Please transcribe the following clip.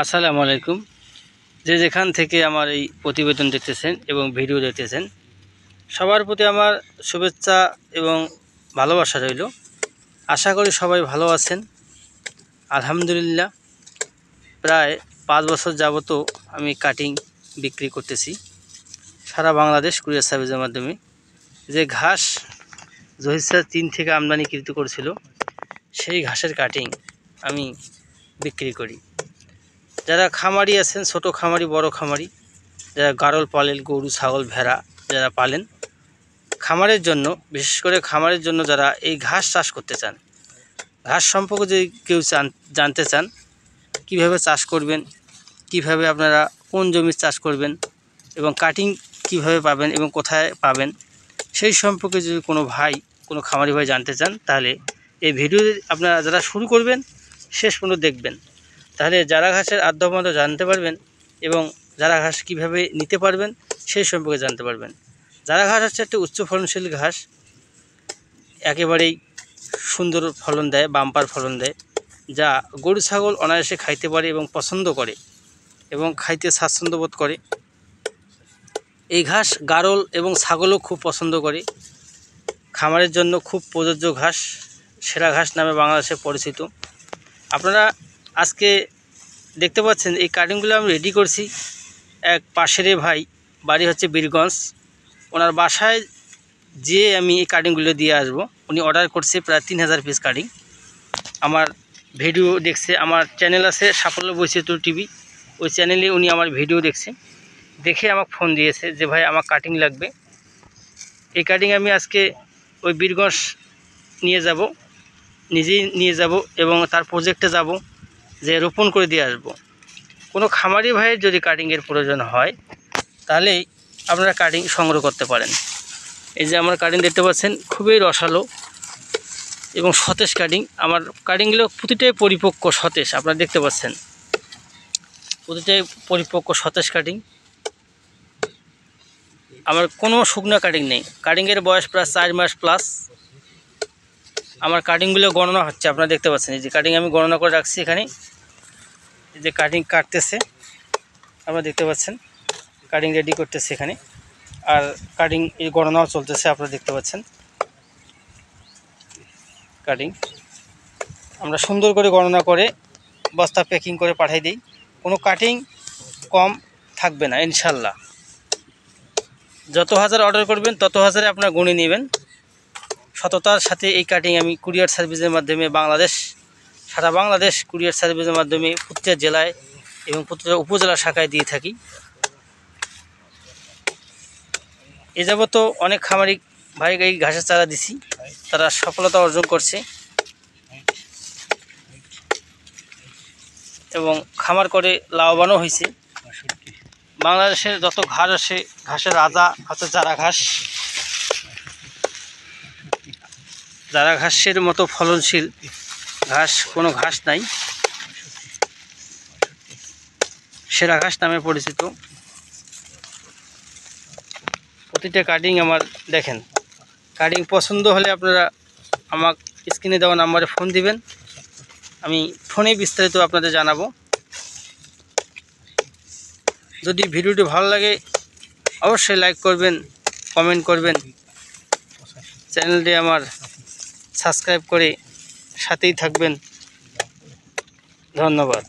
আসসালামু আলাইকুম। যে যেখান থেকে আমার এই প্রতিবেদন দেখতেছেন এবং ভিডিও দেখতেছেন, সবার প্রতি আমার শুভেচ্ছা এবং ভালোবাসা রইল। আশা করি সবাই ভালো আছেন। আলহামদুলিল্লাহ, প্রায় 5 বছর যাবত আমি কাটিং বিক্রি করতেছি সারা বাংলাদেশ কুরিয়ার সার্ভিসের মাধ্যমে। যে ঘাস জহির স্যার চীন থেকে আমদানিকৃত করেছিল, সেই ঘাসের কাটিং আমি বিক্রি করি। যারা খামারি আছেন, ছোট খামারি, বড় খামারি, যারা গারল পালেন, গরু ছাগল ভেড়া যারা পালেন, খামারের জন্য, বিশেষ করে খামারের জন্য যারা এই ঘাস চাষ করতে চান, ঘাস সম্পর্কে যদি কেউ জানতে চান, কিভাবে চাষ করবেন, কিভাবে আপনারা কোন জমির চাষ করবেন এবং কাটিং কিভাবে পাবেন এবং কোথায় পাবেন, সেই সম্পর্কে যদি কোনো খামারি ভাই জানতে চান, তাহলে এই ভিডিও আপনারা যারা শুরু করবেন শেষ পর্যন্ত দেখবেন। তাহলে জারা ঘাসের আদ্যমত জানতে পারবেন এবং জারা ঘাস কীভাবে নিতে পারবেন সেই সম্পর্কে জানতে পারবেন। জারা ঘাস হচ্ছে একটা উচ্চ ফলনশীল ঘাস, একেবারেই সুন্দর ফলন দেয়, বাম্পার ফলন দেয়, যা গরু ছাগল অনায়াসে খাইতে পারে এবং পছন্দ করে এবং খাইতে স্বাচ্ছন্দ্য বোধ করে। এই ঘাস গারল এবং ছাগলও খুব পছন্দ করে। খামারের জন্য খুব প্রযোজ্য ঘাস, সেরা ঘাস নামে বাংলাদেশে পরিচিত। আপনারা আজকে দেখতে পাচ্ছেন এই কাটিংগুলো আমি রেডি করছি। এক পাশের ভাই, বাড়ি হচ্ছে বীরগঞ্জ, ওনার বাসায় যেয়ে আমি এই কাটিংগুলো দিয়ে আসব। উনি অর্ডার করছে প্রায় 3000 পিস কাটিং। আমার ভিডিও দেখছে, আমার চ্যানেল আছে সাফল্য বৈচিত্র্য টিভি, ওই চ্যানেলে উনি আমার ভিডিও দেখছে, দেখে আমাকে ফোন দিয়েছে যে ভাই আমার কাটিং লাগবে। এই কাটিং আমি আজকে ওই বীরগঞ্জ নিয়ে যাব, নিজেই নিয়ে যাব এবং তার প্রজেক্টে যাব, যে রোপণ করে দিয়ে আসব। কোনো খামারি ভাইয়ের যদি কাটিংয়ের প্রয়োজন হয় তাহলেই আপনারা কাটিং সংগ্রহ করতে পারেন। এই যে আমার কাটিং দেখতে পাচ্ছেন, খুবই রসালো এবং সতেজ কাটিং। আমার কাটিংগুলো প্রতিটাই পরিপক্ক সতেজ, আপনারা দেখতে পাচ্ছেন, প্রতিটাই পরিপক্ক সতেজ কাটিং। আমার কোনো শুকনো কাটিং নেই। কাটিংয়ের বয়স প্রায় 4 মাস প্লাস। আমার কাটিংগুলো গণনা হচ্ছে, আপনারা দেখতে পাচ্ছেন। এই যে কাটিং আমি গণনা করে রাখছি এখানে। এই যে কাটিং কাটতেছে, আপনারা দেখতে পাচ্ছেন, কাটিং রেডি করতেছে এখানে, আর কাটিং এই গণনাও চলতেছে, আপনারা দেখতে পাচ্ছেন। কাটিং আমরা সুন্দর করে গণনা করে বস্তা প্যাকিং করে পাঠিয়ে দিই। কোনো কাটিং কম থাকবে না ইনশাল্লাহ। যত হাজার অর্ডার করবেন তত হাজারে আপনারা গুণে নেবেন। সততার সাথে এই কাটিং আমি কুরিয়ার সার্ভিসের মাধ্যমে সারা বাংলাদেশ কুরিয়ার সার্ভিসের মাধ্যমে প্রত্যেক জেলায় এবং প্রত্যেক উপজেলা শাখায় দিয়ে থাকি। এ যাবত অনেক খামারি ভাই এই ঘাসের চারা দিছি, তারা সফলতা অর্জন করছে এবং খামার করে লাভবানও হয়েছে। বাংলাদেশের যত ঘাস আসে, ঘাসের রাজা হচ্ছে জারা ঘাস। জারা ঘাসের মতো ফলনশীল ঘাস কোনো ঘাস নাই, সেরা ঘাস নামে পরিচিত। প্রতিটা কাটিং আমার দেখেন, কাটিং পছন্দ হলে আপনারা আমার স্ক্রিনে দেওয়া নাম্বারে ফোন দিবেন, আমি ফোনে বিস্তারিত আপনাদের জানাবো। যদি ভিডিওটি ভালো লাগে অবশ্যই লাইক করবেন, কমেন্ট করবেন, চ্যানেলটি আমার সাবস্ক্রাইব করে সাথেই থাকবেন। ধন্যবাদ।